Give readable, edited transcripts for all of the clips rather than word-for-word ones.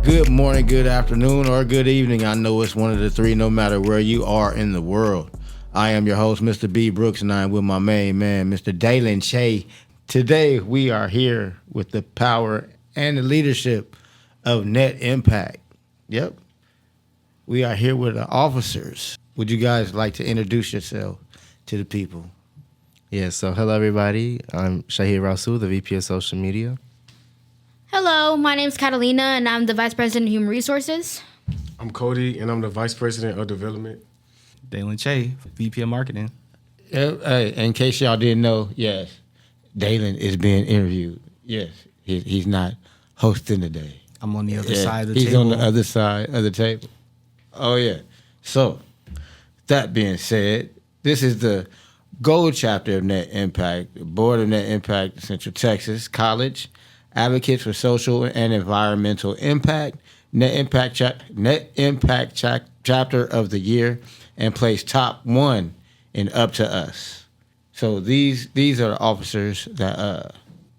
Good morning, good afternoon, or good evening. I know it's one of the three, no matter where you are in the world. I am your host, Mr. B. Brooks, and I'm with my main man, Mr. Dalen Che. Today, we are here with the power and the leadership of Net Impact. Yep. We are here with the officers. Would you guys like to introduce yourself to the people? Yeah, so hello everybody. I'm Shahir Rasul, the VP of Social Media. Hello, my name is Catalina, and I'm the Vice President of Human Resources. I'm Cody, and I'm the Vice President of Development. Dalen Che, VP of Marketing. Hey, in case y'all didn't know, yes, Dalen is being interviewed. Yes, he's not hosting today. I'm on the other side of the he's table. on the other side of the table. Oh, yeah. So, that being said, this is the Gold chapter of Net Impact, the Board of Net Impact, Central Texas College, Advocates for Social and Environmental Impact, Net Impact Chapter of the Year, and placed top 1 in Up to Us. So these are the officers that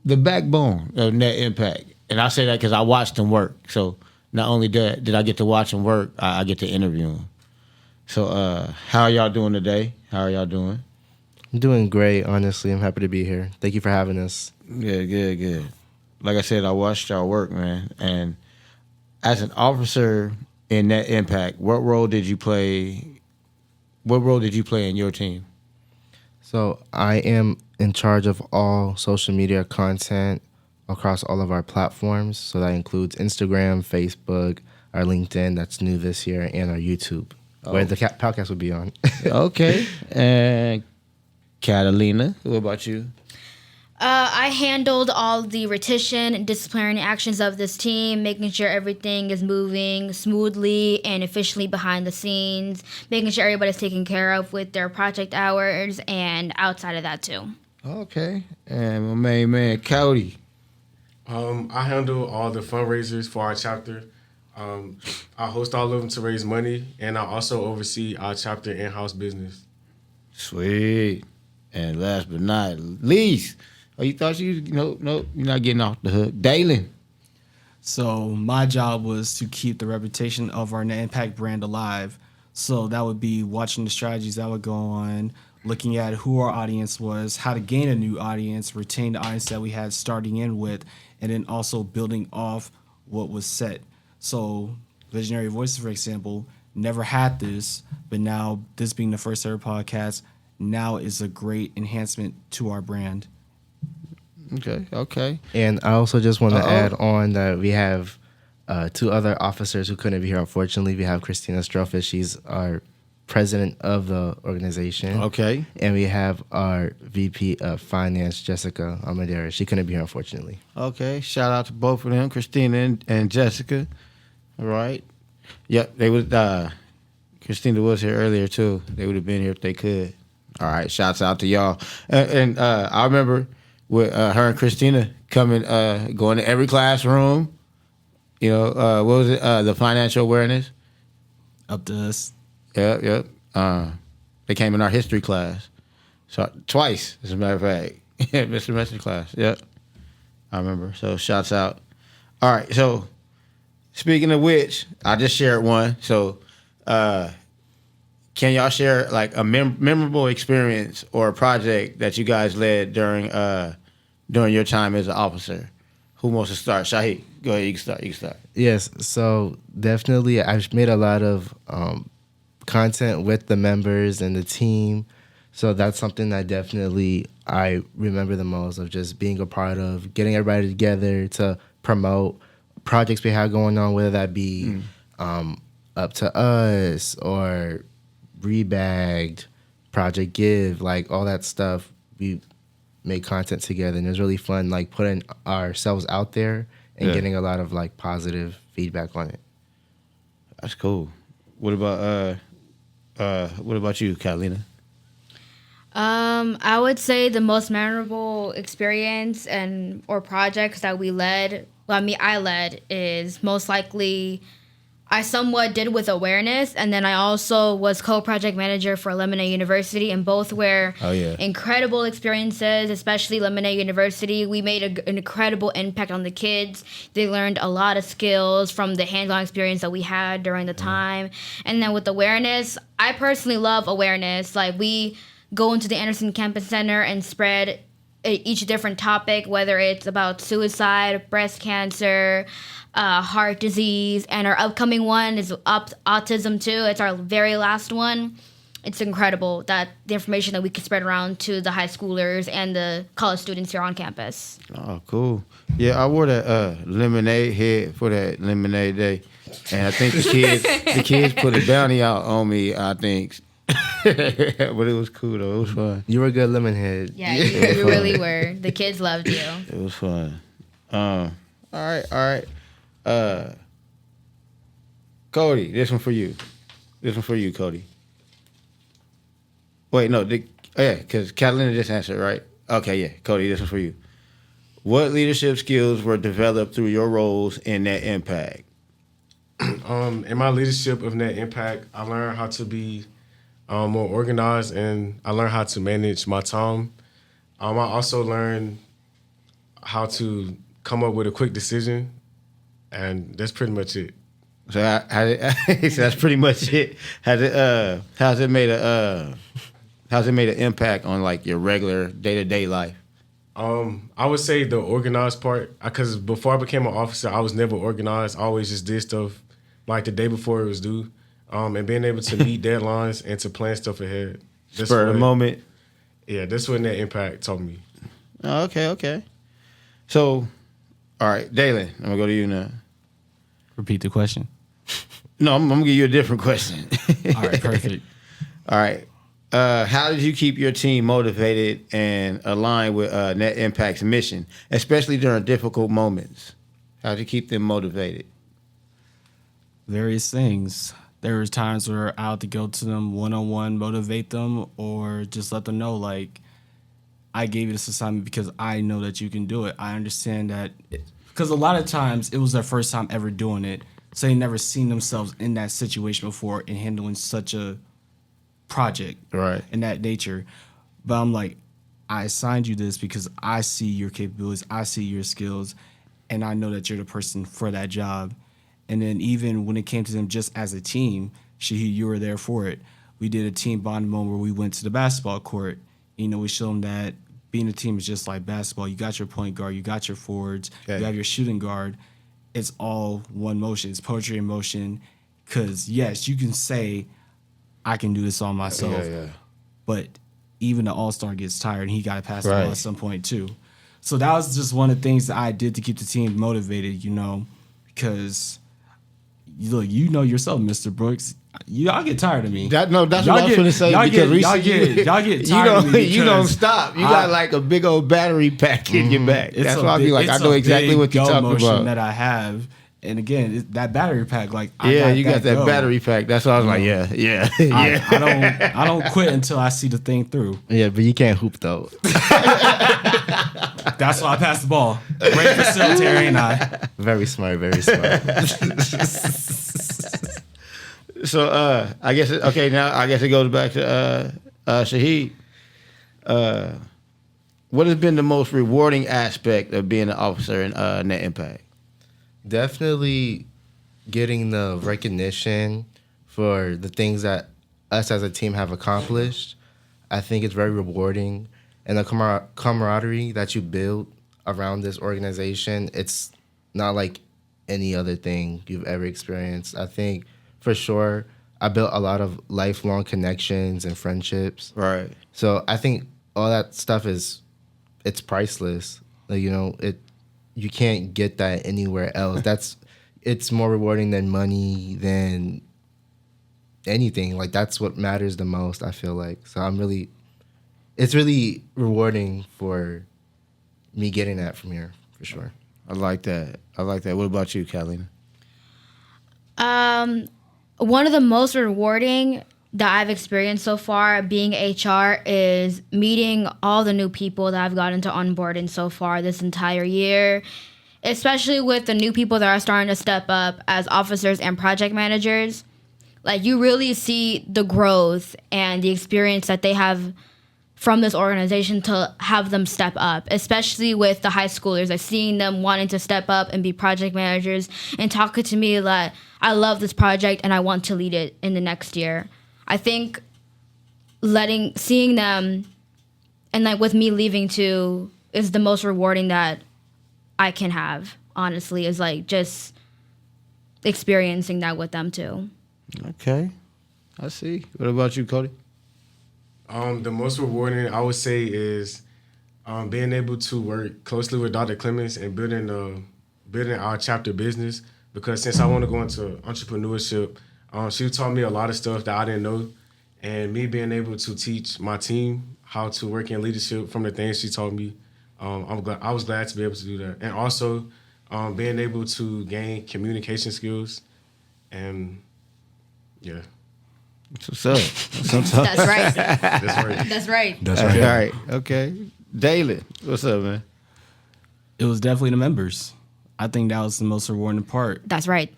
the backbone of Net Impact, and I say that because I watched them work. So not only did I get to watch them work, I get to interview them. So how are y'all doing today? How are y'all doing? I'm doing great, honestly. I'm happy to be here. Thank you for having us. Good. Like I said, I watched y'all work, man. And as an officer in Net Impact, what role did you play? What role did you play in your team? So I am in charge of all social media content across all of our platforms. So that includes Instagram, Facebook, our LinkedIn, that's new this year, and our YouTube, where the podcast will be on. Okay. And Catalina, what about you? I handled all the retention and disciplinary actions of this team, making sure everything is moving smoothly and efficiently behind the scenes, making sure everybody's taken care of with their project hours and outside of that too. Okay. And my main man, Cody. I handle all the fundraisers for our chapter. I host all of them to raise money, and I also oversee our chapter in-house business. Sweet. And last but not least, you thought no, you're not getting off the hook. Dalen. So my job was to keep the reputation of our Net Impact brand alive. So that would be watching the strategies that would go on, looking at who our audience was, how to gain a new audience, retain the audience that we had starting in with, and then also building off what was set. So Visionary Voices, for example, never had this, but now this being the first ever podcast, now is a great enhancement to our brand. Okay. And I also just want to add on that we have 2 other officers who couldn't be here, unfortunately. We have Christina Strofa. She's our president of the organization. Okay. And we have our VP of Finance, Jessica Amadera. She couldn't be here, unfortunately. Okay. Shout out to both of them, Christina and Jessica. All right. Yep. They would. Christina was here earlier too. They would have been here if they could. All right. Shouts out to y'all. And I remember with her and Christina coming, going to every classroom. You know, what was it? The financial awareness. Up to us. Yep. They came in our history class. So twice, as a matter of fact. Mr. Messenger class. Yep. I remember. So shouts out. All right. So speaking of which, I just shared one. So can y'all share like a memorable experience or a project that you guys led during your time as an officer? Who wants to start? Shahid, go ahead. You can start. Yes. So definitely I've made a lot of content with the members and the team. So that's something that definitely I remember the most, of just being a part of, getting everybody together to promote projects we have going on, whether that be Up to Us or Rebagged, Project Give, like all that stuff. We made content together, and it was really fun, like putting ourselves out there and getting a lot of like positive feedback on it. That's cool. What about you, Catalina? I would say the most memorable experience or projects that we led, I led, is most likely I somewhat did with awareness, and then I also was co-project manager for Lemonade University, and both were incredible experiences, especially Lemonade University. We made an incredible impact on the kids. They learned a lot of skills from the hands-on experience that we had during the time. And then with awareness, I personally love awareness. Like, we go into the Anderson Campus Center and spread each different topic, whether it's about suicide, breast cancer, heart disease, and our upcoming one is autism too. It's our very last one. It's incredible that the information that we can spread around to the high schoolers and the college students here on campus. Oh, cool. Yeah, I wore that lemonade head for that lemonade day, and I think the kids put a bounty out on me, I think. But it was cool though. It was fun. You were a good lemon head. Yeah, you really were. The kids loved you. It was fun. All right. Cody, this one for you. Cody. Wait, no, because Catalina just answered, right? Okay, yeah, Cody, this one for you. What leadership skills were developed through your roles in Net Impact? In my leadership of Net Impact, I learned how to be more organized, and I learned how to manage my time. I also learned how to come up with a quick decision, and that's pretty much it. So, so that's pretty much it. How's it made an impact on like your regular day-to-day life? I would say the organized part, because before I became an officer, I was never organized. I always just did stuff like the day before it was due, and being able to meet deadlines and to plan stuff ahead. Spur of the moment. Yeah, that's what Net Impact taught me. Oh, okay. So, all right, Dalen, I'm gonna go to you now. Repeat the question. No, I'm gonna give you a different question. All right, perfect. All right. How did you keep your team motivated and aligned with Net Impact's mission, especially during difficult moments? How did you keep them motivated? Various things. There was times where I had to go to them one-on-one, motivate them, or just let them know, like, I gave you this assignment because I know that you can do it. I understand that, because a lot of times it was their first time ever doing it, so they never seen themselves in that situation before and handling such a project in that nature. But I'm like, I assigned you this because I see your capabilities, I see your skills, and I know that you're the person for that job. And then even when it came to them just as a team, Shahid, you were there for it. We did a team bonding moment where we went to the basketball court. You know, we showed them that being a team is just like basketball. You got your point guard, you got your forwards, you have your shooting guard. It's all one motion. It's poetry in motion. Because, yes, you can say, I can do this all myself. But even the all-star gets tired, and he got to pass the ball at some point, too. So that was just one of the things that I did to keep the team motivated, you know, because, look, you know yourself, Mr. Brooks. Y'all get tired of me. That's what I was going to say. Y'all Because get tired of me. You don't stop. You got like a big old battery pack in your back. That's why I be like, I know exactly what you're talking about. That I have. And again, that battery pack, like, you got that battery pack. That's why I was like, yeah. I don't quit until I see the thing through. Yeah, but you can't hoop though. That's why I pass the ball. Great facilitator, ain't I? Very smart, very smart. So I guess it goes back to Shahid. What has been the most rewarding aspect of being an officer in Net Impact? Definitely getting the recognition for the things that us as a team have accomplished. I think it's very rewarding. And the camaraderie that you build around this organization, it's not like any other thing you've ever experienced. I think for sure I built a lot of lifelong connections and friendships. Right. So I think all that stuff it's priceless. Like, you know, you can't get that anywhere else. It's more rewarding than money, than anything. Like, that's what matters the most, I feel like. So it's really rewarding for me getting that from here, for sure. I like that. What about you, Catalina? One of the most rewarding that I've experienced so far being HR is meeting all the new people that I've gotten to onboard in so far this entire year. especially with the new people that are starting to step up as officers and project managers, like you really see the growth and the experience that they have from this organization to have them step up, especially with the high schoolers. Like seeing them wanting to step up and be project managers and talking to me like, I love this project and I want to lead it in the next year. I think seeing them and like with me leaving too is the most rewarding that I can have, honestly, is like just experiencing that with them too. Okay. I see. What about you, Cody? The most rewarding I would say is being able to work closely with Dr. Clemens and building our chapter business. Because since I want to go into entrepreneurship, she taught me a lot of stuff that I didn't know, and me being able to teach my team how to work in leadership from the things she taught me, I was glad to be able to do that. And also being able to gain communication skills, and yeah. What's up? That's right. That's right. That's right. That's All right. Okay. Dalen, what's up, man? It was definitely the members. I think that was the most rewarding part. That's right.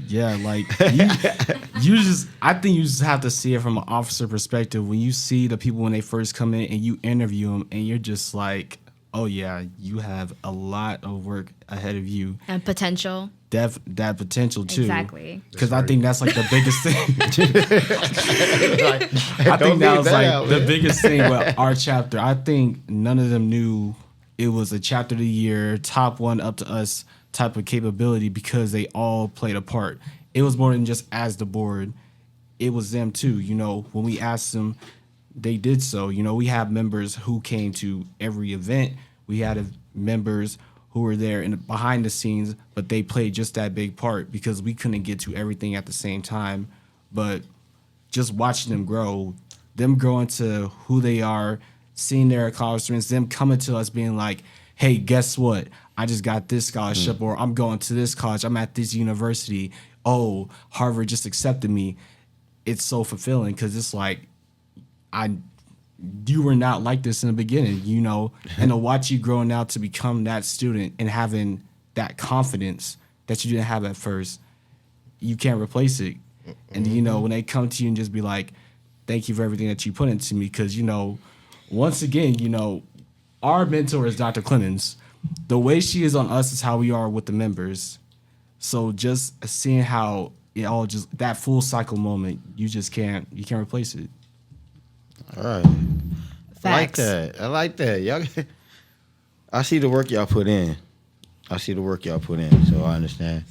Yeah, like I think you just have to see it from an officer perspective. When you see the people when they first come in and you interview them, and you're just like, oh yeah, you have a lot of work ahead of you. And potential. That potential too. Exactly. Because I think that's like the biggest thing. I think that was like the biggest thing with our chapter. I think none of them knew it was a chapter of the year, top one up to us type of capability, because they all played a part. It was more than just as the board. It was them too. You know, when we asked them, they did so. You know, we have members who came to every event. We had members who were there behind the scenes, but they played just that big part because we couldn't get to everything at the same time. But just watching them grow, them growing to who they are, seeing their accomplishments, them coming to us being like, hey, guess what? I just got this scholarship, or I'm going to this college. I'm at this university. Oh, Harvard just accepted me. It's so fulfilling because it's like, you were not like this in the beginning, you know, and to watch you growing out to become that student and having that confidence that you didn't have at first, you can't replace it. And, you know, when they come to you and just be like, thank you for everything that you put into me. Because, you know, once again, you know, our mentor is Dr. Clemens. The way she is on us is how we are with the members. So just seeing how it all just, that full cycle moment, you can't replace it. All right. Facts. I like that. Y'all, I see the work y'all put in. So I understand.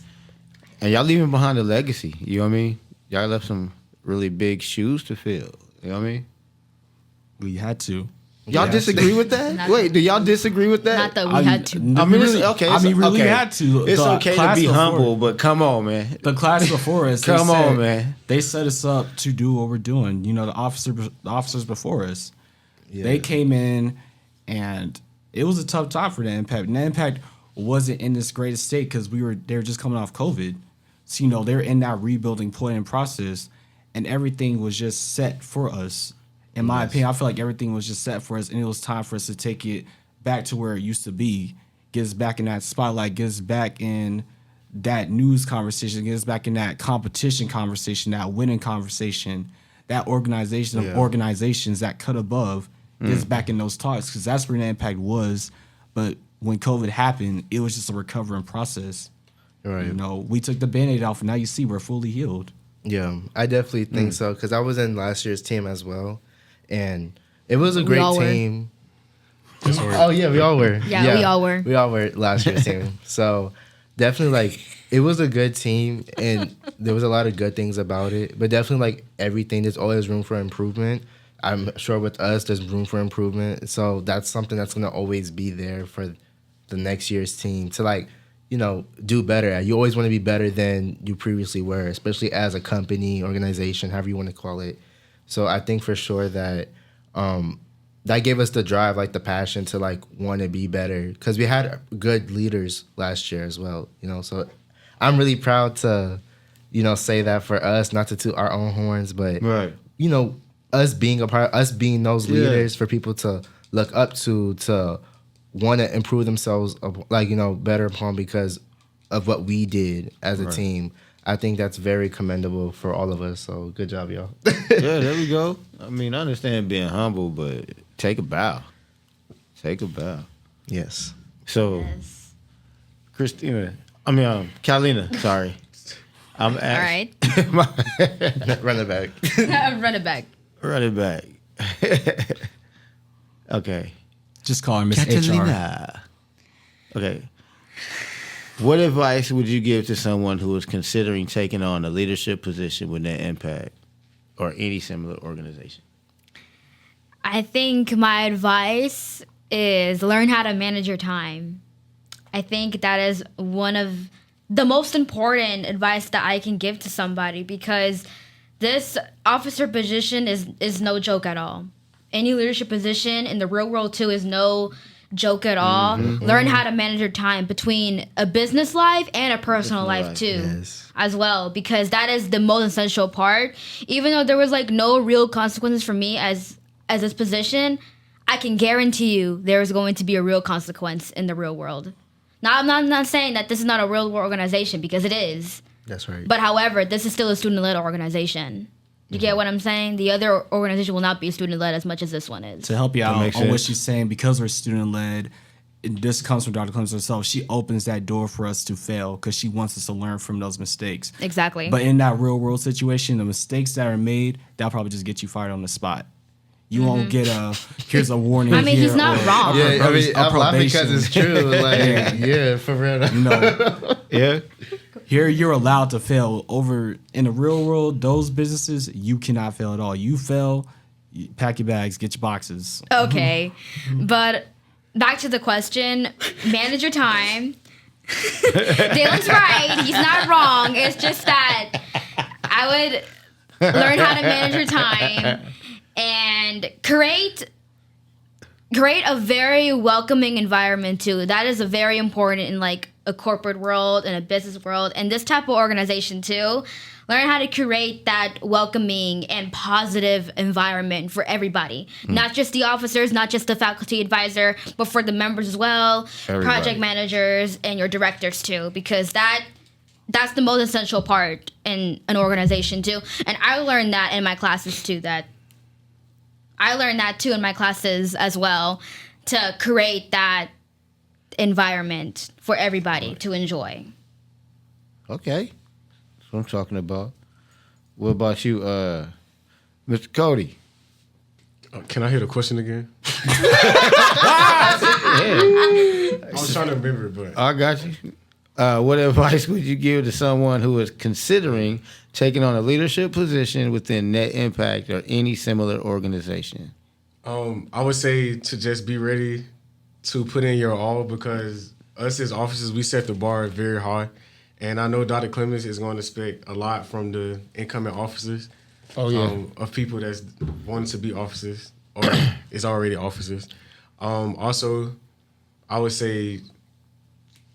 And y'all leaving behind a legacy. You know what I mean? Y'all left some really big shoes to fill. You know what I mean? We had to. Y'all disagree with that? Wait, do y'all disagree with that? Not that we had to. I mean, it's okay. We had to. It's The okay to class be before- humble, but come on, man. The class before us, Come on, man. They set us up to do what we're doing. You know, the officers before us, they came in, and it was a tough time for the Impact. And the Impact wasn't in this greatest state because they were just coming off COVID. So, you know, they're in that rebuilding point and process, and everything was just set for us. In my opinion, I feel like everything was just set for us, and it was time for us to take it back to where it used to be, get us back in that spotlight, get us back in that news conversation, get us back in that competition conversation, that winning conversation, that organization of organizations that cut above, get us back in those talks, because that's where the Impact was. But when COVID happened, it was just a recovering process. Right. You know, we took the Band-Aid off, and now you see we're fully healed. Yeah, I definitely think so, because I was in last year's team as well, and it was a great team. Oh yeah, we all were. Yeah, we all were. We all were last year's team. So definitely, like, it was a good team, and there was a lot of good things about it. But definitely, like, everything, there's always room for improvement. I'm sure with us, there's room for improvement. So that's something that's gonna always be there for the next year's team to, like, you know, do better. You always want to be better than you previously were, especially as a company, organization, however you want to call it. So I think for sure that that gave us the drive, like the passion to, like, want to be better, because we had good leaders last year as well, you know. So I'm really proud to, you know, say that for us, not to toot our own horns, but you know, us being a part, us being those leaders for people to look up to want to improve themselves, better upon because of what we did as a team. I think that's very commendable for all of us. So good job, y'all. Yeah, there we go. I mean, I understand being humble, but take a bow. Take a bow. Yes. So, Yes. Kalina, sorry. I'm All right. Run it back. Run it back. Run it back. Okay. Just call her Miss HR. Catalina. Okay. What advice would you give to someone who is considering taking on a leadership position with Net Impact or any similar organization? I think my advice is learn how to manage your time. I think that is one of the most important advice that I can give to somebody because this officer position is no joke at all. Any leadership position in the real world too is no joke at all. Learn how to manage your time between a business life and a personal life too, yes. as well, because that is the most essential part. Even though there was like no real consequences for me as this position, I can guarantee you there is going to be a real consequence in the real world. Now, I'm not saying that this is not a real world organization because it is. That's right. But however, this is still a student-led organization. You get what I'm saying? The other organization will not be student-led as much as this one is. To help you out makes on what sense. she's saying, because we're student-led, this comes from Dr. Clemens herself. She opens that door for us to fail because she wants us to learn from those mistakes. Exactly. But in that real-world situation, the mistakes that are made, that'll probably just get you fired on the spot. You won't get here's a warning. I mean, he's here not or wrong. a I'm laughing probation. because it's true. Like, yeah, for real. No. Yeah. Here you're allowed to fail. Over in the real world, those businesses, you cannot fail at all. You fail, you pack your bags, get your boxes. Okay. But back to the question, manage your time. Dylan's right. He's not wrong. It's just that I would learn how to manage your time and create a very welcoming environment too. That is a very important in like a corporate world and a business world and this type of organization too. Learn how to curate that welcoming and positive environment for everybody. Not just the officers, not just the faculty advisor, but for the members as well, Everybody. project managers and your directors too, because that's the most essential part in an organization too. And I learned that in my classes too, in my classes as well, to create that environment for everybody to enjoy. Okay. That's what I'm talking about. What about you, Mr. Cody? Can I hear the question again? I was trying to remember it, but I got you. What advice would you give to someone who is considering taking on a leadership position within Net Impact or any similar organization? I would say to just be ready to put in your all because us as officers, we set the bar very high. And I know Dr. Clemens is going to expect a lot from the incoming officers. Oh, yeah. Of people that's wanting to be officers or is already officers. Also, I would say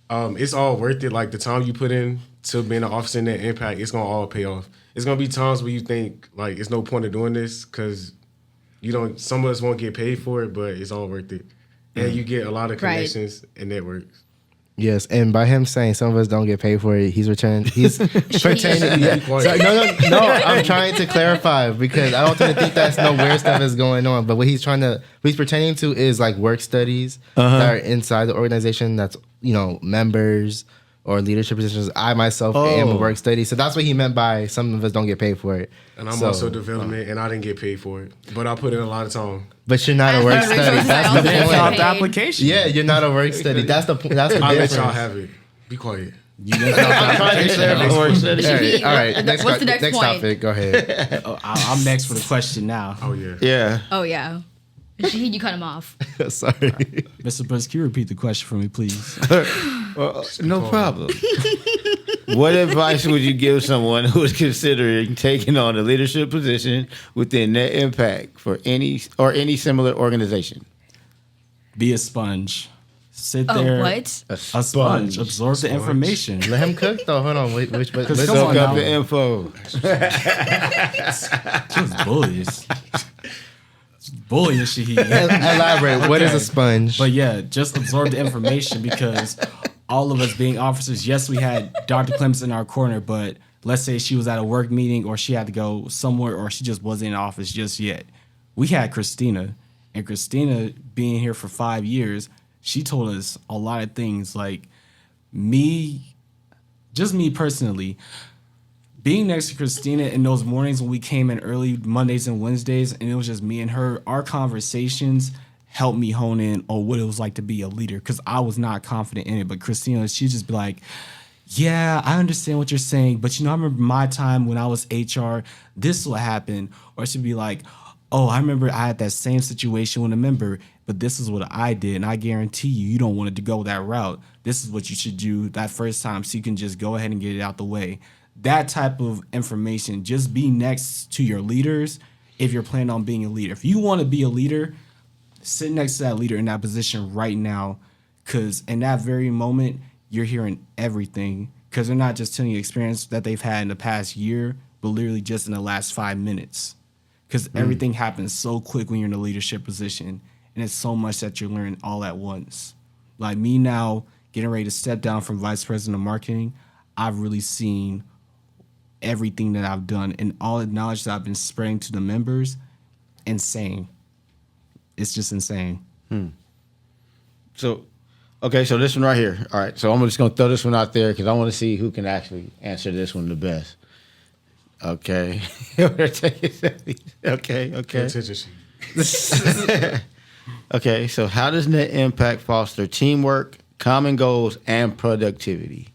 it's all worth it. Like the time you put in to being an officer in Net Impact, it's going to all pay off. It's going to be times where you think like it's no point of doing this because some of us won't get paid for it, but it's all worth it. And you get a lot of Right. connections and networks. Yes, and by him saying some of us don't get paid for it, he's pertaining. Yeah. Be quiet. So, no. I'm trying to clarify because I don't think that's no weird stuff is going on. But what he's pertaining to is like work studies that are inside the organization. That's members or leadership positions. I myself am a work study, so that's what he meant by some of us don't get paid for it. And I'm So, also development, and I didn't get paid for it. But I put in a lot of time. But you're not a work That's not study. reasons That's I the also Fill get out point. the paid. application. Yeah, you're not a work study. That's the That's the I'll let difference. y'all have it. Be quiet. You didn't fill out the application. All right. What's the next point? topic. Go ahead. I'm next for the question now. Oh, yeah. Yeah. Oh yeah. You cut him off. Sorry. Mr. Brooks, can you repeat the question for me, please? No problem. What advice would you give someone who is considering taking on a leadership position within Net Impact for any similar organization? Be a sponge. Sit Oh, there. what? A sponge. Absorb the information. Let him cook though. Hold on. Wait. Come Soak on up now. the info. Just bullies. bullying Shahid. Elaborate. What is Okay. a sponge? But yeah, just absorb the information because all of us being officers, yes, we had Dr. Clemens in our corner, but let's say she was at a work meeting or she had to go somewhere or she just wasn't in office just yet. We had Christina, and Christina being here for 5 years, she told us a lot of things like me personally, being next to Christina in those mornings when we came in early Mondays and Wednesdays, and it was just me and her, our conversations helped me hone in on what it was like to be a leader because I was not confident in it. But Christina, she'd just be like, yeah, I understand what you're saying, but I remember my time when I was HR, this is what happened. Or she'd be like, oh, I remember I had that same situation with a member, but this is what I did, and I guarantee you don't want it to go that route. This is what you should do that first time so you can just go ahead and get it out the way. That type of information, just be next to your leaders if you're planning on being a leader. If you want to be a leader, sit next to that leader in that position right now, because in that very moment, you're hearing everything, because they're not just telling you experience that they've had in the past year, but literally just in the last 5 minutes. Because everything happens so quick when you're in a leadership position, and it's so much that you're learning all at once. Like me now, getting ready to step down from vice president of marketing, I've really seen everything that I've done and all the knowledge that I've been spreading to the members. Insane. It's just insane. So, okay, so this one right here. All right, so I'm just gonna throw this one out there because I want to see who can actually answer this one the best. Okay. Okay. Pay Okay. attention, Shahid. Okay. So, how does Net Impact foster teamwork, common goals, and productivity?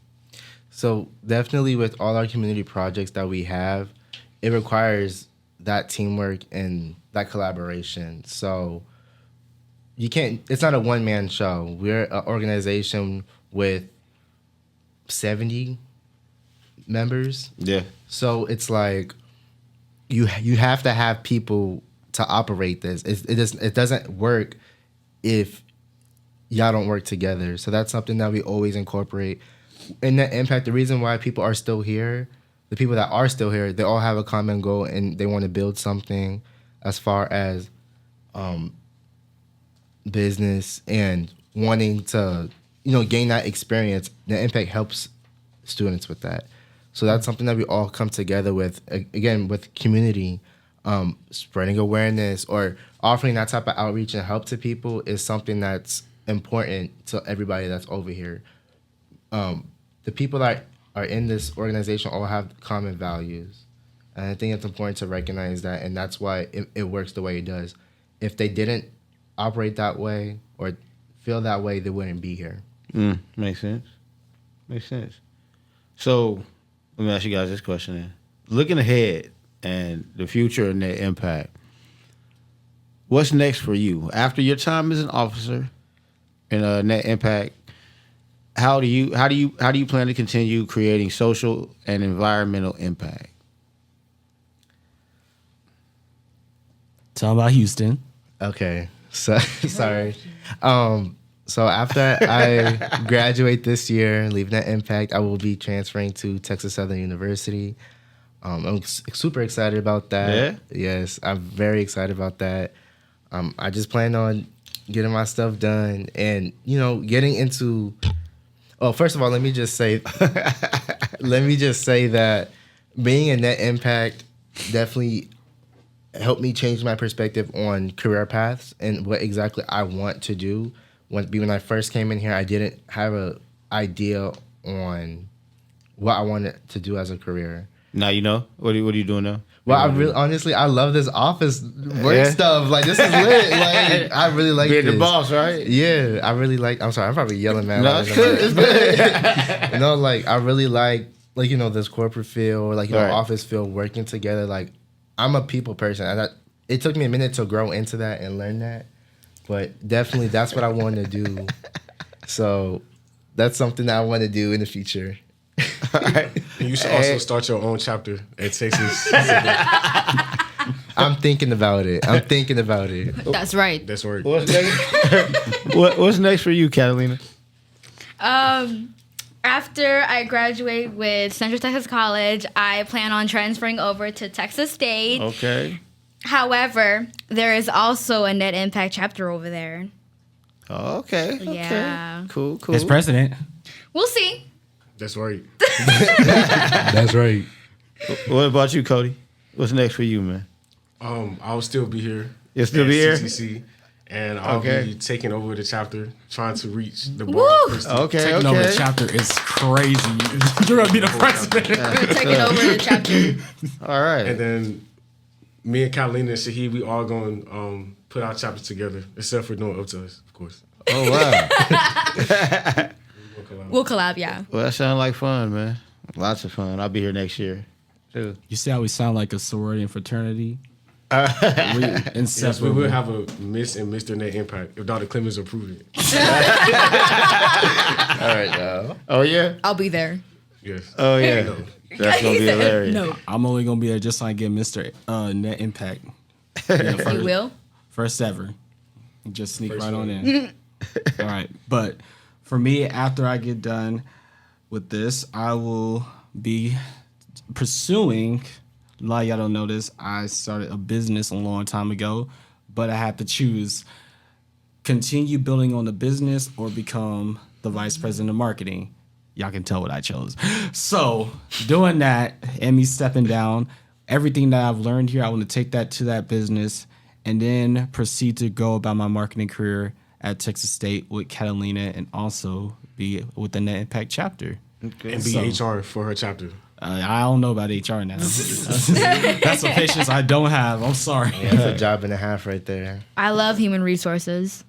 So definitely with all our community projects that we have, it requires that teamwork and that collaboration. So it's not a one-man show. We're an organization with 70 members. Yeah. So it's like you have to have people to operate this. It doesn't work if y'all don't work together. So that's something that we always incorporate. In Net Impact, the reason why people are still here, the people that are still here, they all have a common goal and they want to build something as far as business and wanting to, gain that experience. Net Impact helps students with that. So that's something that we all come together with, again, with community, spreading awareness or offering that type of outreach and help to people is something that's important to everybody that's over here. The people that are in this organization all have common values. And I think it's important to recognize that, and that's why it works the way it does. If they didn't operate that way or feel that way, they wouldn't be here. Makes sense. Makes sense. So, let me ask you guys this question then. Looking ahead and the future of Net Impact, what's next for you? After your time as an officer in Net Impact, how do you plan to continue creating social and environmental impact? Talking about Houston. Okay. So sorry. So after I graduate this year, leave Net Impact, I will be transferring to Texas Southern University. I'm super excited about that. Yeah? Yes, I'm very excited about that. I just plan on getting my stuff done and, getting into. Oh, first of all, let me just say that being in Net Impact definitely helped me change my perspective on career paths and what exactly I want to do. When I first came in here, I didn't have an idea on what I wanted to do as a career. Now you know? What are you doing now? Well, I love this office work stuff. Like, this is lit. Like, I really like Being this. the boss, right? Yeah, I really like. I'm sorry, I'm probably yelling, man. No, it's good. It's good. No, like, I really like this corporate feel or Right. office feel, working together. Like, I'm a people person, and it took me a minute to grow into that and learn that. But definitely, that's what I want to do. So that's something that I want to do in the future. And you should also start your own chapter at Texas. I'm thinking about it. That's right. That's work. What's next? What's next for you, Catalina? After I graduate with Central Texas College, I plan on transferring over to Texas State. Okay. However, there is also a Net Impact chapter over there. Oh, okay. Okay. Yeah. Cool. As president. We'll see. That's right. That's right. What about you, Cody? What's next for you, man? I'll still be here. You'll still at be here? CTC, and I'll Okay. be taking over the chapter, trying to reach the bar. Woo! Christie. Okay. Taking over the chapter is crazy. You're gonna be the president. Taking over the chapter. All right. And then me and Catalina and Shahid, we all going to put our chapter together, except for doing Up to Us, of course. Oh wow. We'll collab, yeah. Well, that sounds like fun, man. Lots of fun. I'll be here next year, too. You see how we sound like a sorority and fraternity? We Yes, we inseparable. will have a Miss and Mr. Net Impact if Dr. Clemens approve it. All right, now. Oh yeah. I'll be there. Yes. Oh yeah. No. That's gonna be hilarious. No. I'm only gonna be there just so I get Mr. Net Impact. You will? First ever. Just sneak First right on one. in. All right. But for me, after I get done with this, I will be pursuing. A lot of y'all don't know this. I started a business a long time ago, but I had to choose continue building on the business or become the vice president of marketing. Y'all can tell what I chose. So doing that and me stepping down, everything that I've learned here, I want to take that to that business and then proceed to go about my marketing career at Texas State with Catalina and also be with the Net Impact chapter. And be So- HR for her chapter. I don't know about HR now. That's some patience I don't have. I'm sorry. That's a job and a half right there. I love human resources.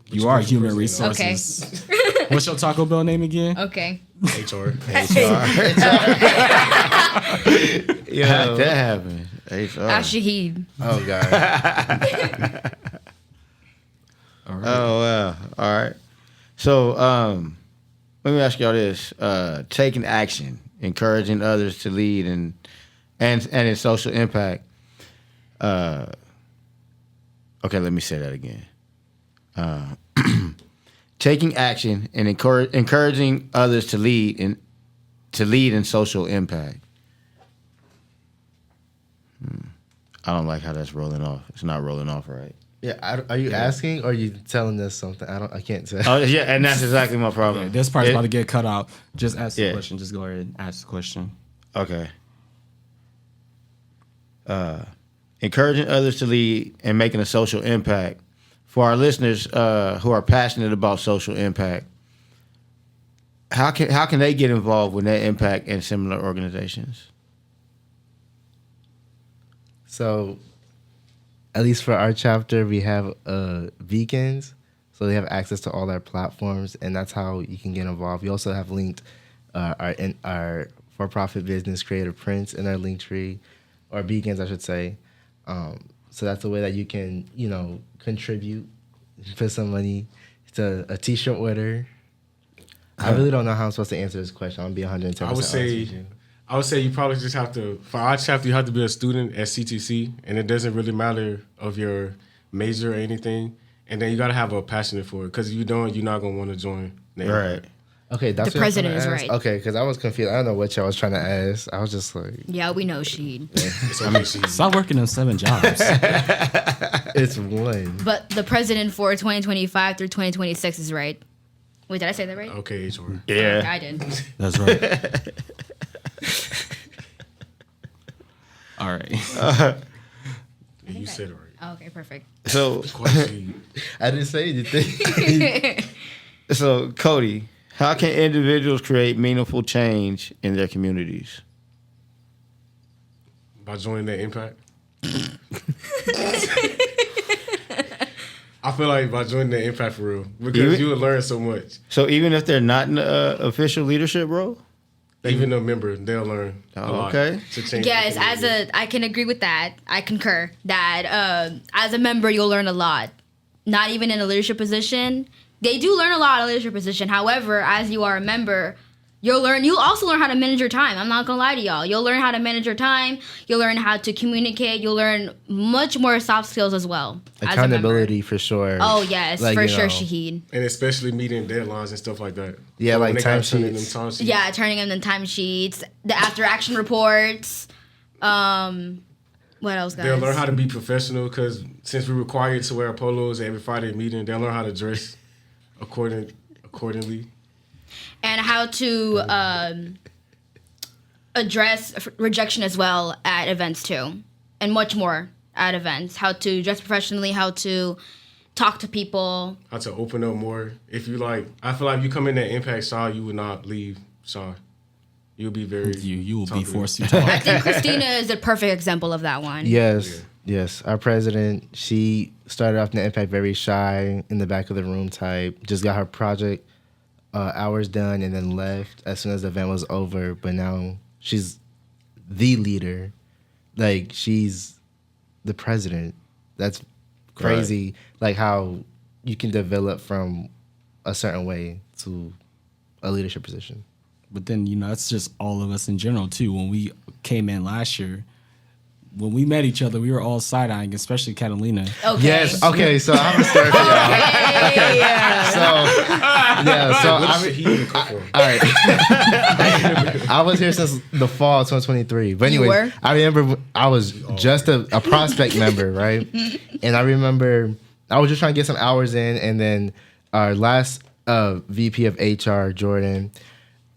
You are human President. resources. What's your Taco Bell name again? Okay. HR. Yeah, how that happened. HR. Shahid. Oh God. Oh wow. All right. So let me ask y'all this: taking action, encouraging others to lead, and in social impact. Okay, let me say that again. Taking action and encouraging others to lead in social impact. I don't like how that's rolling off. It's not rolling off right. Yeah. Are you asking or are you telling us something? I can't say. Oh yeah, and that's exactly my problem. This part's It- about to get cut out. Just ask the Yeah. question. Just go ahead and ask the question. Okay. Encouraging others to lead and making a social impact. For our listeners who are passionate about social impact, how can they get involved with Net Impact and similar organizations? So, at least for our chapter, we have vegans, so they have access to all our platforms, and that's how you can get involved. We also have linked our for-profit business, Creative Prints, in our link tree, or vegans, I should say. So that's a way that you can, contribute, put some money to a T-shirt order. I really don't know how I'm supposed to answer this question. I'm gonna be 110%. I would say you probably just have to, for our chapter, you have to be a student at CTC, and it doesn't really matter of your major or anything. And then you got to have a passion for it, because if you don't, you're not going to want to join. Right. Okay, that's The what I was president trying to is ask. right. Okay, because I was confused. I don't know what y'all was trying to ask. I was just like, Yeah, we know Shahid. It's okay, Shahid. Stop working on 7 jobs. it's one. But the president for 2025 through 2026 is right. Wait, did I say that right? Okay, HR. Yeah. I did. That's right. All right. You said it right. Oh, okay, perfect. So Question. I didn't say anything. so Cody, how can individuals create meaningful change in their communities? By joining that impact. I feel like by joining that impact for real, because you would learn so much. So even if they're not in the official leadership role? Even a member, they'll learn a lot. Okay. To change. Yes, the community. I can agree with that. I concur that as a member, you'll learn a lot. Not even in a leadership position. They do learn a lot in a leadership position. However, as you are a member, you'll also learn how to manage your time. I'm not gonna lie to y'all. You'll learn how to manage your time. You'll learn how to communicate. You'll learn much more soft skills as well. as a member. Accountability for sure. Oh yes, Like, for you sure, know. Shahid. And especially meeting deadlines and stuff like that. Yeah, When like they gotta turn in timesheets. them timesheets. Yeah, turning in the timesheets, the after action reports. What else, guys? They'll learn how to be professional because since we're required to wear polos every Friday meeting, they'll learn how to dress accordingly. And how to address rejection as well at events too, and much more at events. How to dress professionally, how to talk to people. How to open up more. If you like, I feel like if you come in that Impact Shaw, you would not leave Shaw. You'll be very. You will be talkative. forced to talk. I think Christina is a perfect example of that one. Yes, yes. Our president, she started off in the Impact very shy, in the back of the room type. Just got her project hours done and then left as soon as the event was over. But now she's the leader. Like, she's the president. That's crazy. Like, how you can develop from a certain way to a leadership position. But then, that's just all of us in general, too. When we came in last year, when we met each other, we were all side-eyeing, especially Catalina. Okay. Yes. Okay. So I have a story for y'all. Okay, yeah. So What I should he even come for? all right. I was here since the fall of 2023. But anyways, were? I remember I was just a prospect member, right? And I remember I was just trying to get some hours in, and then our last VP of HR, Jordan,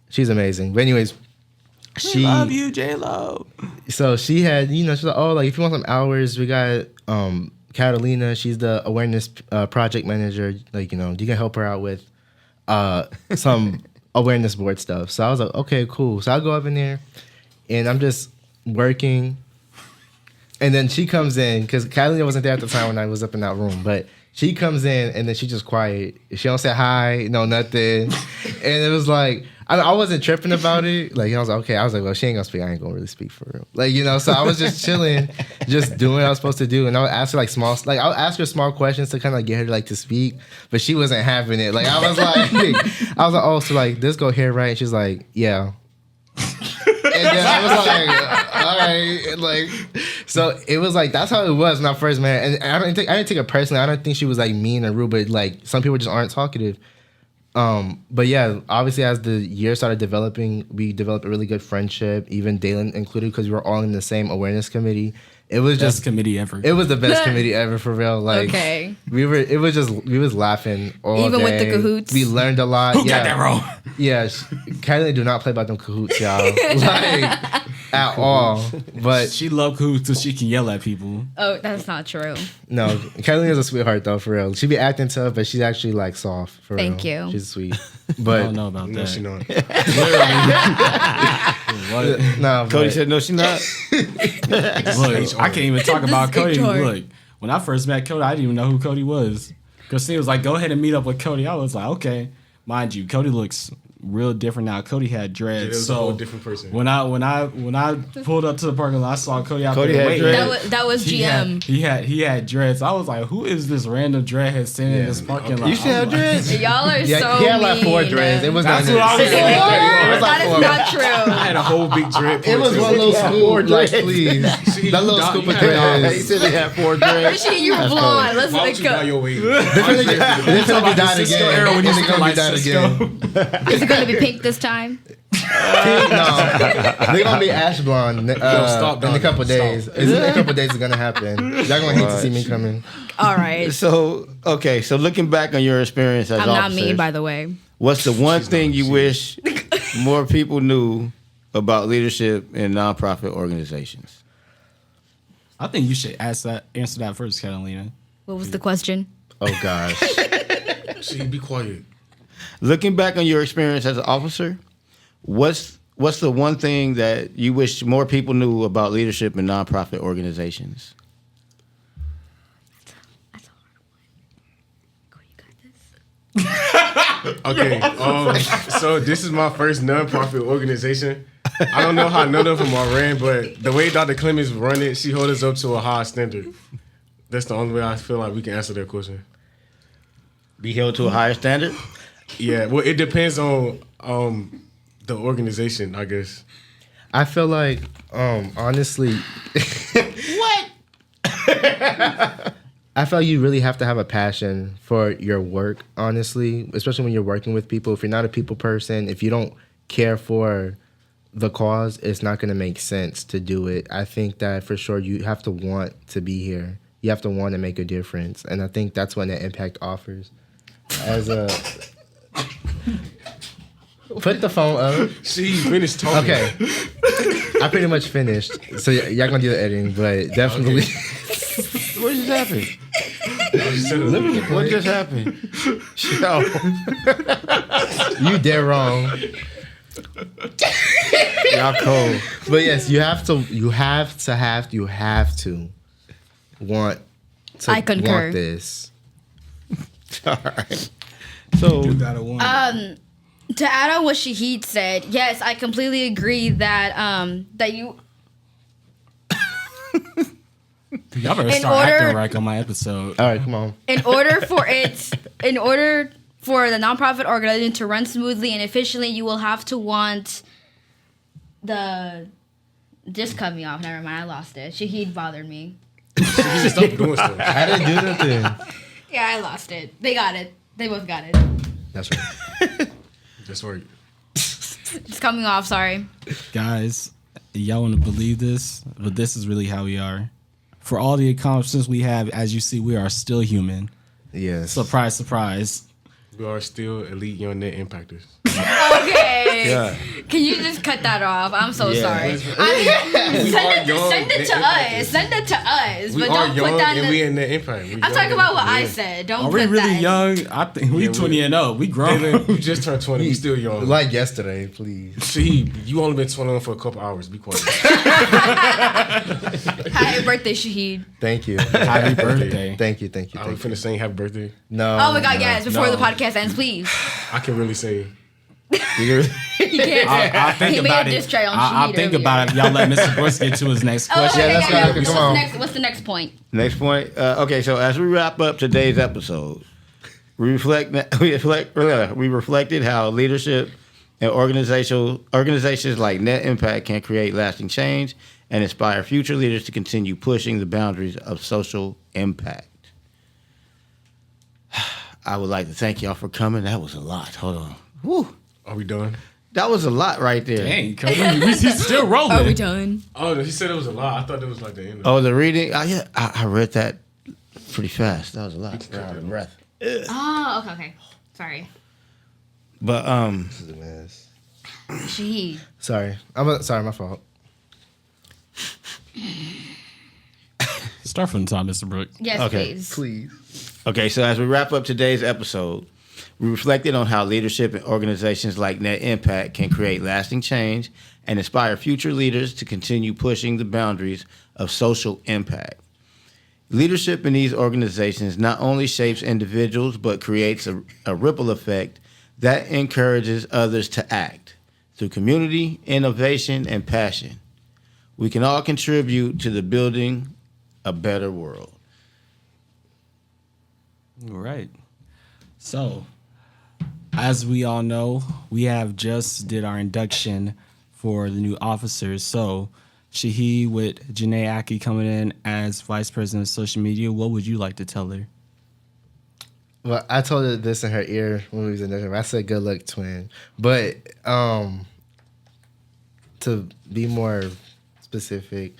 she's amazing. But anyways, she Love you, J-Lo. so she had, she's like, oh, like if you want some hours, we got Catalina. She's the awareness project manager. Like, you can help her out with some awareness board stuff. So I was like, okay, cool. So I'll go up in there, and I'm just working. And then she comes in, because Catalina wasn't there at the time when I was up in that room, but she comes in, and then she just quiet. She don't say hi, no nothing. And it was like, I wasn't tripping about it. Like, I was like, okay. I was like, well, she ain't gonna speak. I ain't gonna really speak for real. Like, so I was just chilling, just doing what I was supposed to do. And I would ask her I'll ask her small questions to kind of get her to speak, but she wasn't having it. Like, I was like, oh, so like this go here, right? And she's like, yeah. And then I was like, all right, and like, so it was like that's how it was when I first met her. And I didn't take it personally. I don't think she was like mean or rude, but like some people just aren't talkative. But yeah, obviously as the year started developing, we developed a really good friendship, even Dalen included, because we were all in the same awareness committee. It was Best just committee ever. it was the best committee ever, for real. Like, Okay. we was laughing all Even with the day. cahoots? We learned a lot. Who got that wrong? Yeah, Kylie do not play about them cahoots, y'all. Like, at all. But She loved Cahoots so she can yell at people. Oh, that's not true. no, Kylie is a sweetheart though, for real. She be acting tough, but she's actually like soft, for real. Thank you. She's sweet. I But don't know about No, that. she not. no, Cody but- said no, she not. Look, I can't even talk about Cody. HR. Look, when I first met Cody, I didn't even know who Cody was. Christine was like, go ahead and meet up with Cody. I was like, okay. Mind you, Cody looks real different now. Cody had dreads. Yeah, it was a so whole different person. When I pulled up to the parking lot, I saw Cody out Cody there had waiting. dreads? That was He GM. he had dreads. I was like, who is this random dreadhead standing in this parking lot? You should have I'm like, dreads. Y'all are Yeah, so he had like 4 mean. dreads. It was That's not what I was it saying. was like That is 4. not true. I had a whole big dread. It was ponytail. one little scoop, like, dreads. please. See, That little you scoop of got- you had He dreads. said he had 4 dreads. Appreciate you blonde. Let's Why let would it you buy go. your wig? It's gonna be dyed Cisco again. era when you It's used to gonna like be dyed Cisco. again. Is it going to be pink this time? No, they're gonna be ash blonde stop, in a dog. couple Stop. days. In a couple days, it's gonna happen. Y'all gonna hate to see me coming. All right. So okay, so looking back on your experience as I'm not officers, mean, by the way. what's the one thing you wish more people knew about leadership in nonprofit organizations? I think you should answer that first, Catalina. What was the question? Oh gosh. See, be quiet. Looking back on your experience as an officer, what's the one thing that you wish more people knew about leadership in nonprofit organizations? That's a hard one. Go, you got this. Okay, so this is my first nonprofit organization. I don't know how none of them are ran, but the way Dr. Clemens run it, she holds us up to a high standard. That's the only way I feel like we can answer that question. Be held to a higher standard? Yeah, well, it depends on the organization, I guess. I feel like, honestly, I feel like you really have to have a passion for your work, honestly, especially when you're working with people. If you're not a people person, if you don't care for the cause, it's not going to make sense to do it. I think that for sure you have to want to be here. You have to want to make a difference, and I think that's what Net Impact offers. As a put the phone up. She finished talking. Okay, I pretty much finished. So y'all gonna do the editing, but definitely. What just happened? What What just happened? Yo. You dead wrong. Y'all cold. But yes, you have to want to I concur. want this. All right. So You gotta want it. To add on what Shahid said, yes, I completely agree that that you Y'all better in start order- acting right on my episode. All right, come on. in order for the nonprofit organization to run smoothly and efficiently, you will have to want the. Just cut me off. Never mind. I lost it. Shahid bothered me. Just stop doing stuff. I didn't do nothing. Yeah, I lost it. They got it. They both got it. That's right. Just work. It's coming off. Sorry. Guys, y'all want to believe this, but this is really how we are. For all the accomplishments we have, as you see, we are still human. Yes. Surprise, surprise. We are still elite young net impactors. Okay. yeah. Can you just cut that off? I'm so Yeah. sorry. We are young Send it to net us. impactors. Send it to us. We But are don't young put that and in we the. in net impact. I'm talking about what I said. Don't Are put we really that. young? I think we Yeah, we- 20 and up. We grown. We just turned 20. We still young. Like yesterday, please. See, you only been 21 for a couple hours. Be quiet. Happy birthday, Shahid. Thank you. Happy birthday. Thank you. Thank you. Are we Thank you. finna sing happy birthday? No. Oh my God, no. yes! Before no. the podcast ends, please. I can really say. You're- He can't. I think He made about a it. diss track on I Shahid think earlier. about it. Y'all let Mr. Brooks get to his next Oh, question. okay, let's yeah, go. yeah. Come on. What's the next point? Next point. Okay, so as we wrap up today's episode, we reflected how leadership and organizations like Net Impact can create lasting change and inspire future leaders to continue pushing the boundaries of social impact. I would like to thank y'all for coming. That was a lot. Hold on. Woo. Are we done? That was a lot right there. Dang, he's still rolling. Are we done? Oh, no, he said it was a lot. I thought it was like the end of Oh, the reading. Yeah, I read that pretty fast. That was a lot. Out of breath. Oh, okay. Sorry. But This is a mess. Shahid. Sorry. Sorry, my fault. Start from the top, Mr. Brooks. Yes, Okay. please. Please. okay, so as we wrap up today's episode, we reflected on how leadership and organizations like Net Impact can create lasting change and inspire future leaders to continue pushing the boundaries of social impact. Leadership in these organizations not only shapes individuals, but creates a ripple effect that encourages others to act through community, innovation, and passion. We can all contribute to the building a better world. All right. So, as we all know, we have just did our induction for the new officers. So, Shahid with Janae Aki coming in as Vice President of Social Media, what would you like to tell her? Well, I told her this in her ear when we was in the room. I said, "Good luck, twin." But to be more specific,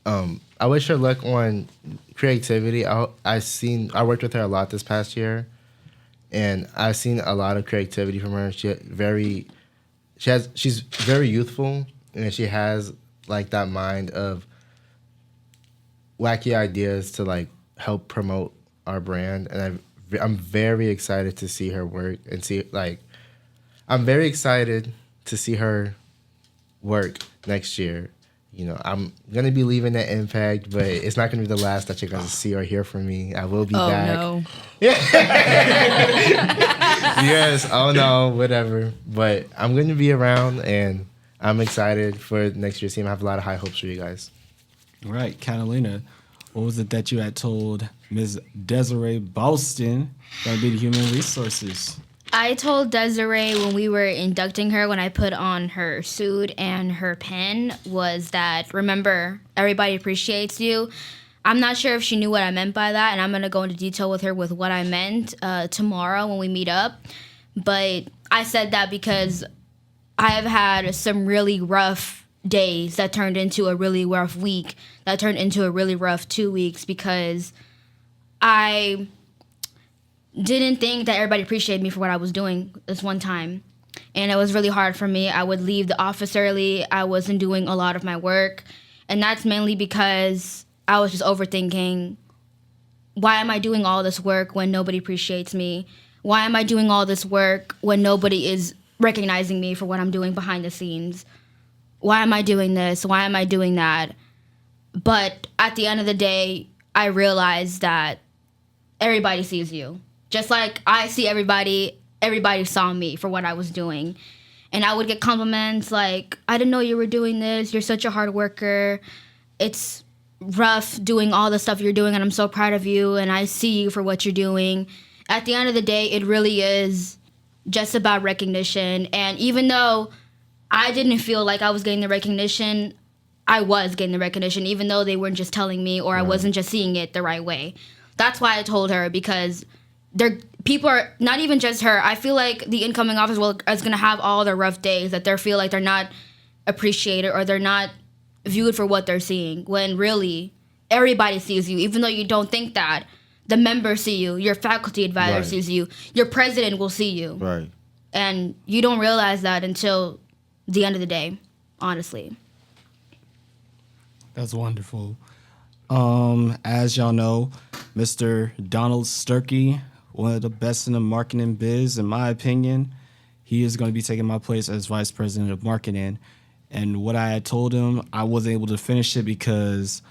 I wish her luck on creativity. I worked with her a lot this past year, and I've seen a lot of creativity from her. She's very youthful, and she has like that mind of wacky ideas to like help promote our brand, and I'm very excited to see her work and I'm very excited to see her work next year. You know, I'm gonna be leaving Net Impact, but it's not gonna be the last that you're gonna see or hear from me. I will be back. No. Yes, oh no, whatever. But I'm gonna be around, and I'm excited for next year's team. I have a lot of high hopes for you guys. All right, Catalina, what was it that you had told Ms. Desiree Boston going to be the human resources? I told Desiree when we were inducting her, when I put on her suit and her pin, was that, remember, everybody appreciates you. I'm not sure if she knew what I meant by that, and I'm going to go into detail with her with what I meant tomorrow when we meet up. But I said that because I have had some really rough days that turned into a really rough week, that turned into a really rough 2 weeks because I didn't think that everybody appreciated me for what I was doing this one time. And it was really hard for me. I would leave the office early. I wasn't doing a lot of my work. And that's mainly because I was just overthinking, why am I doing all this work when nobody appreciates me? Why am I doing all this work when nobody is recognizing me for what I'm doing behind the scenes? Why am I doing this? Why am I doing that? But at the end of the day, I realized that everybody sees you. Just like I see everybody saw me for what I was doing. And I would get compliments like, I didn't know you were doing this. You're such a hard worker. It's rough doing all the stuff you're doing, and I'm so proud of you, and I see you for what you're doing. At the end of the day, it really is just about recognition. And even though I didn't feel like I was getting the recognition, I was getting the recognition, even though they weren't just telling me or I wasn't just seeing it the right way. That's why I told her, because people are not even just her. I feel like the incoming officer is going to have all their rough days that they feel like they're not appreciated or they're not viewed for what they're seeing, when really everybody sees you, even though you don't think that. The members see you, your faculty advisor sees you, your president will see you. Right. And you don't realize that until the end of the day, honestly. That's wonderful. As y'all know, Mr. Donald Sturkey, one of the best in the marketing biz, in my opinion, he is going to be taking my place as vice president of marketing. And what I had told him, I wasn't able to finish it because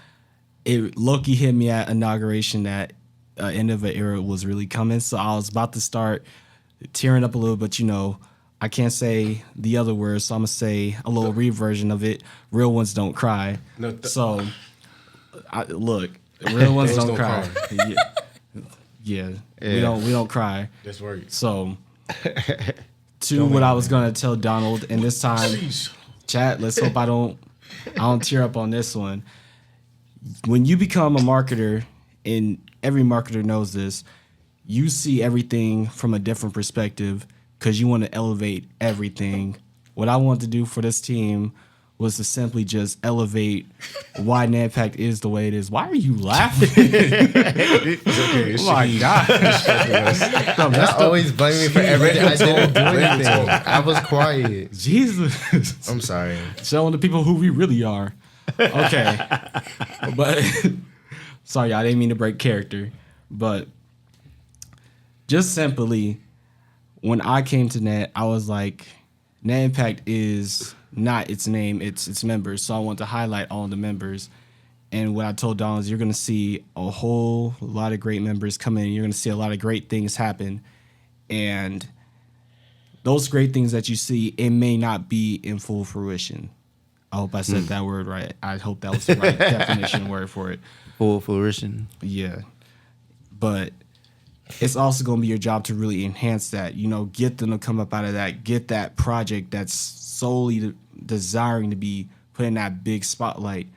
it low-key hit me at inauguration that end of an era was really coming. So I was about to start tearing up a little, but I can't say the other words, so I'm going to say a little reversion of it. Real ones don't cry. Look, real ones don't cry. Yeah. We don't cry. That's right. So to what I was going to tell Donald, and this time, chat, let's hope I don't tear up on this one. When you become a marketer, and every marketer knows this, you see everything from a different perspective because you want to elevate everything. What I wanted to do for this team was to simply just elevate why NANPAC is the way it is. Why are you laughing? Oh my gosh. Y'all always blame me for everything. I didn't do anything. I was quiet. Jesus. I'm sorry. Showing the people who we really are. Okay. But sorry, I didn't mean to break character. But just simply, when I came to NAT, I was like, NANPAC is not its name, it's its members. So I want to highlight all the members. And what I told Donald is you're going to see a whole lot of great members come in. You're going to see a lot of great things happen. And those great things that you see, it may not be in full fruition. I hope I said that word right. I hope that was the right definition word for it. Full fruition. Yeah. But it's also going to be your job to really enhance that, get them to come up out of that, get that project that's solely desiring to be put in that big spotlight,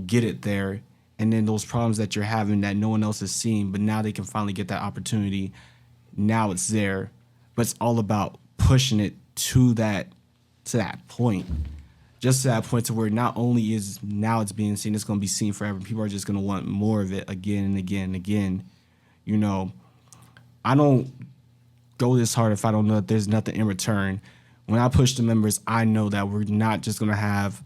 get it there. And then those problems that you're having that no one else is seeing, but now they can finally get that opportunity. Now it's there. But it's all about pushing it to that point. Just to that point to where not only is now it's being seen, it's going to be seen forever. People are just going to want more of it again and again and again. I don't go this hard if I don't know that there's nothing in return. When I push the members, I know that we're not just going to have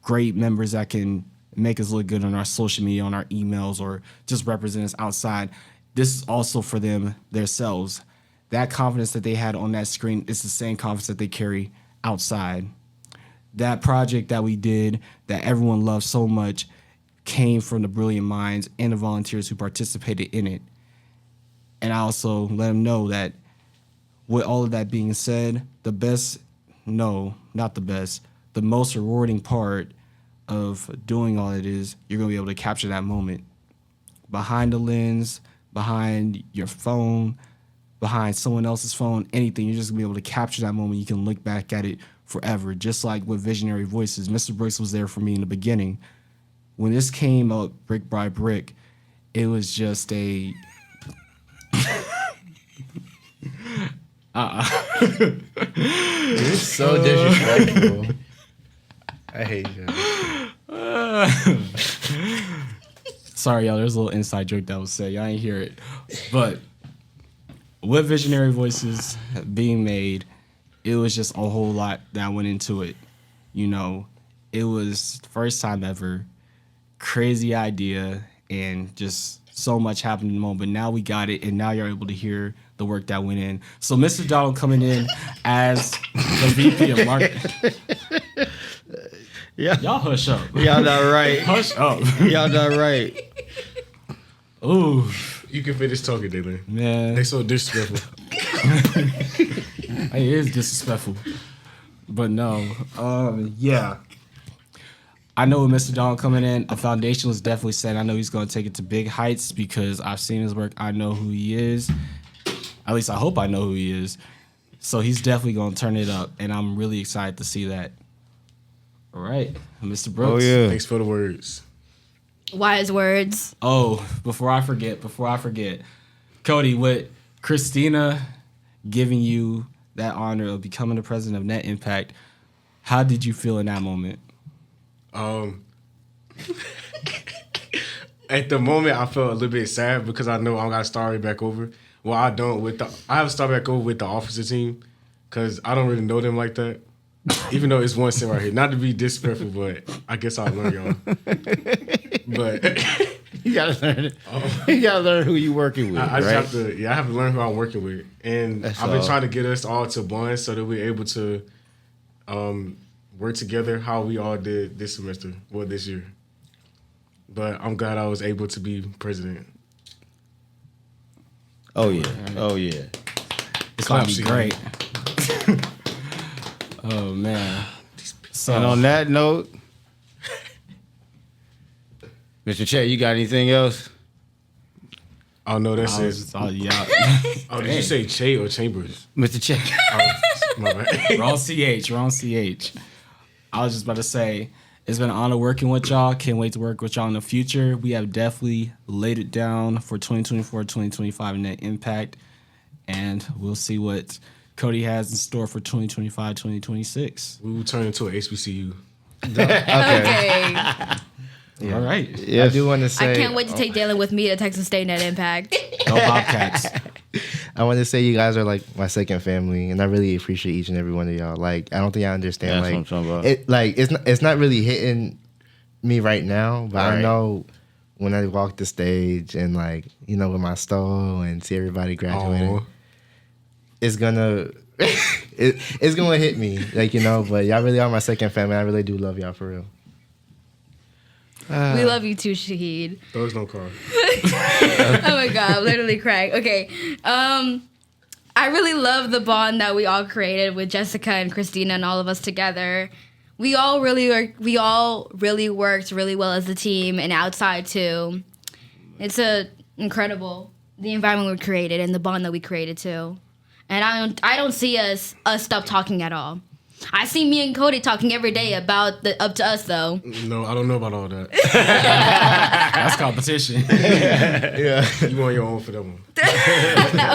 great members that can make us look good on our social media, on our emails, or just represent us outside. This is also for them themselves. That confidence that they had on that screen is the same confidence that they carry outside. That project that we did that everyone loved so much came from the brilliant minds and the volunteers who participated in it. And I also let them know that with all of that being said, the most rewarding part of doing all it is, you're going to be able to capture that moment. Behind the lens, behind your phone, behind someone else's phone, anything, you're just going to be able to capture that moment. You can look back at it forever, just like with Visionary Voices. Mr. Brooks was there for me in the beginning. When this came up brick by brick, it was just You're so disrespectful. I hate you. Sorry, y'all. There's a little inside joke that was said. Y'all ain't hear it. But with Visionary Voices being made, it was just a whole lot that went into it. You know, it was first time ever, crazy idea, and just so much happened in the moment. But now we got it, and now you're able to hear the work that went in. So Mr. Donald coming in as the VP of marketing. Yeah. Y'all hush up. Y'all not right. Hush up. Y'all not right. Ooh, You can finish talking, Dylan. man. They so disrespectful. It is disrespectful. But no. Yeah. I know with Mr. Donald coming in, a foundation was definitely set. I know he's going to take it to big heights because I've seen his work. I know who he is. At least I hope I know who he is. So he's definitely going to turn it up, and I'm really excited to see that. All right, Mr. Brooks. Oh, yeah. Thanks for the words. Wise words. Oh, before I forget, Cody, with Christina giving you that honor of becoming the president of Net Impact, how did you feel in that moment? At the moment, I felt a little bit sad because I know I got to start it back over. Well, I don't I have to start back over with the officer team because I don't really know them like that. Even though it's one set right here, not to be disrespectful, but I guess I'll learn y'all. But You gotta learn it. You gotta learn who you working with, I right? just have to, I have to learn who I'm working with, and That's I've been all. trying to get us all to bond so that we're able to work together how we all did this semester, well, this year. But I'm glad I was able to be president. Oh yeah. Oh yeah. It's going to be Clap, great. Oh, man. So, And on that note, Mr. Che, you got anything else? Oh no, that's I it. was, yeah. Oh, did you say Che or Chambers? Mr. Che. Oh, my bad. Wrong CH. I was just about to say, it's been an honor working with y'all. Can't wait to work with y'all in the future. We have definitely laid it down for 2024, 2025 Net Impact. And we'll see what Cody has in store for 2025, 2026. We will turn into an HBCU. Okay. All right. I do want to say. I can't wait to take Dalen with me to Texas State Net Impact. Go Bobcats. I want to say you guys are like my second family, and I really appreciate each and every one of y'all. Like, I don't think I understand. That's like, what I'm talking about. it like it's not really hitting me right now, but I Right. know when I walk the stage and like with my stole and see everybody graduating, Oh, it's gonna it's gonna hit me, But y'all really are my second family. I really do love y'all for real. We love you too, Shahid. those don't cry. Oh my god, I'm literally crying. Okay. I really love the bond that we all created with Jessica and Christina and all of us together. We all really worked really well as a team and outside too. It's incredible the environment we created and the bond that we created too. And I don't see us stop talking at all. I see me and Cody talking every day about the Up to Us though. No, I don't know about all that. That's competition. You on your own for that one.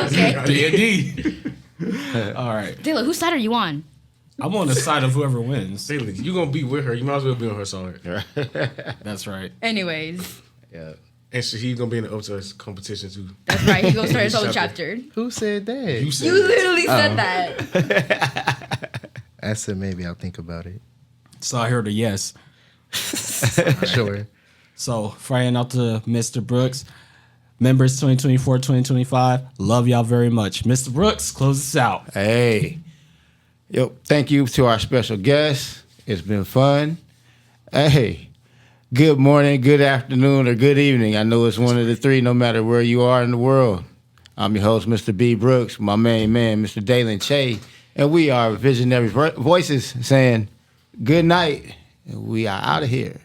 Okay. D&D. All right. Dylan, whose side are you on? I'm on the side of whoever wins. Say, you gonna be with her. You might as well be on her side. That's right. Anyways. Yeah. And he's gonna be in the Up to Us competition too. That's right. He goes start his own Chapter. chapter. Who said that? You said You it. literally said that. I said maybe I'll think about it. So I heard a yes. Sure. So flying out to Mr. Brooks. Members 2024, 2025. Love y'all very much. Mr. Brooks, close us out. Hey. Yo, thank you to our special guests. It's been fun. Hey, good morning, good afternoon, or good evening. I know it's one of the three, no matter where you are in the world. I'm your host, Mr. B. Brooks, my main man, Mr. Dalen Che, and we are Visionary Voices saying good night, and we are out of here.